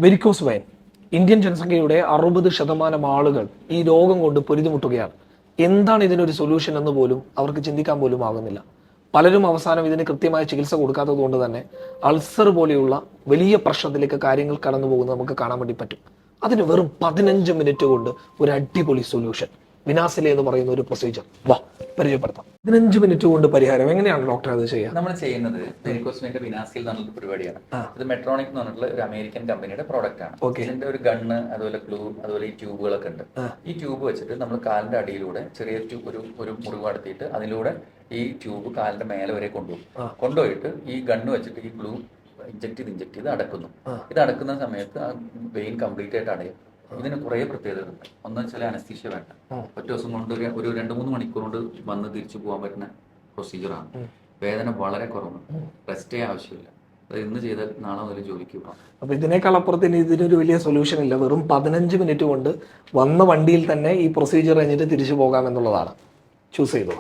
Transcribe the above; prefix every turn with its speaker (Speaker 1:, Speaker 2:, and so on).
Speaker 1: Varicose vein. Indian ജനസംഖ്യയുടെ 60% ആളുകൾ ഈ രോഗം കൊണ്ട് പൊരുതിമുട്ടുകയാണ്. എന്താണ് ഇതിനൊരു സൊല്യൂഷൻ എന്ന് പോലും അവർക്ക് ചിന്തിക്കാൻ പോലും ആകുന്നില്ല. പലരും അവസാനം ഇതിന് കൃത്യമായ ചികിത്സ കൊടുക്കാത്തത് കൊണ്ട് തന്നെ അൾസർ പോലെയുള്ള വലിയ പ്രശ്നത്തിലേക്ക് കാര്യങ്ങൾ കടന്നു പോകുന്നത് നമുക്ക് കാണാൻ വേണ്ടി പറ്റും. അതിന് വെറും 15 മിനിറ്റ് കൊണ്ട് ഒരു അടിപൊളി സൊല്യൂഷൻ. വിനാസിലെ എന്ന് പറയുന്ന ഒരു പ്രൊസീജിയർ പരിചയപ്പെടുത്താം. 15 മിനിറ്റ് കൊണ്ട് പരിഹാരം. എങ്ങനെയാണ് ഡോക്ടർ അത് ചെയ്യുക?
Speaker 2: നമ്മൾ ചെയ്യുന്നത് വെരിക്കോസിന്റെ വിനാസിൽ എന്നുള്ള പരിപാടിയാണ്. ഇത് മെട്രോണിക് എന്ന് പറഞ്ഞിട്ടുള്ള ഒരു അമേരിക്കൻ കമ്പനിയുടെ പ്രോഡക്റ്റ് ആണ്. ഇതിന്റെ ഒരു ഗണ്ണ്, അതുപോലെ ഗ്ലൂ, അതുപോലെ ഈ ട്യൂബുകളൊക്കെ ഉണ്ട്. ഈ ട്യൂബ് വെച്ചിട്ട് നമ്മൾ കാലിന്റെ അടിയിലൂടെ ചെറിയ ഒരു മുറിവ് നടത്തിയിട്ട് അതിലൂടെ ഈ ട്യൂബ് കാലിന്റെ മേലെ വരെ കൊണ്ടുപോയിട്ട് ഈ ഗണ്ണ് വെച്ചിട്ട് ഈ ഗ്ലൂ ഇഞ്ചക്ട് ചെയ്ത് അടക്കുന്നു. ഇത് അടക്കുന്ന സമയത്ത് ആ വെയിൻ കംപ്ലീറ്റ് ആയിട്ട് അടയും. ഇതിന് കുറേ പ്രത്യേകതകളുണ്ട്. ഒന്നെന്ന് വെച്ചാൽ അനസ്തീഷ്യ വേണ്ട, ഒറ്റ ദിവസം കൊണ്ട് ഒരു 2-3 മണിക്കൂർ കൊണ്ട് വന്ന് തിരിച്ചു പോകാൻ പറ്റുന്ന പ്രൊസീജിയറാണ്. വേദന വളരെ കുറവാണ്, റെസ്റ്റേ ആവശ്യമില്ല. അത് ഇന്ന് ചെയ്താൽ നാളെ മുതൽ ജോലിക്ക് പോകാം.
Speaker 1: അപ്പൊ ഇതിനേക്കാൾ അപ്പുറത്തിന് ഇതിനൊരു വലിയ സൊല്യൂഷൻ ഇല്ല. വെറും 15 മിനിറ്റ് കൊണ്ട് വന്ന വണ്ടിയിൽ തന്നെ ഈ പ്രൊസീജിയർ കഴിഞ്ഞിട്ട് തിരിച്ചു പോകാം എന്നുള്ളതാണ്. ചൂസ് ചെയ്തോ.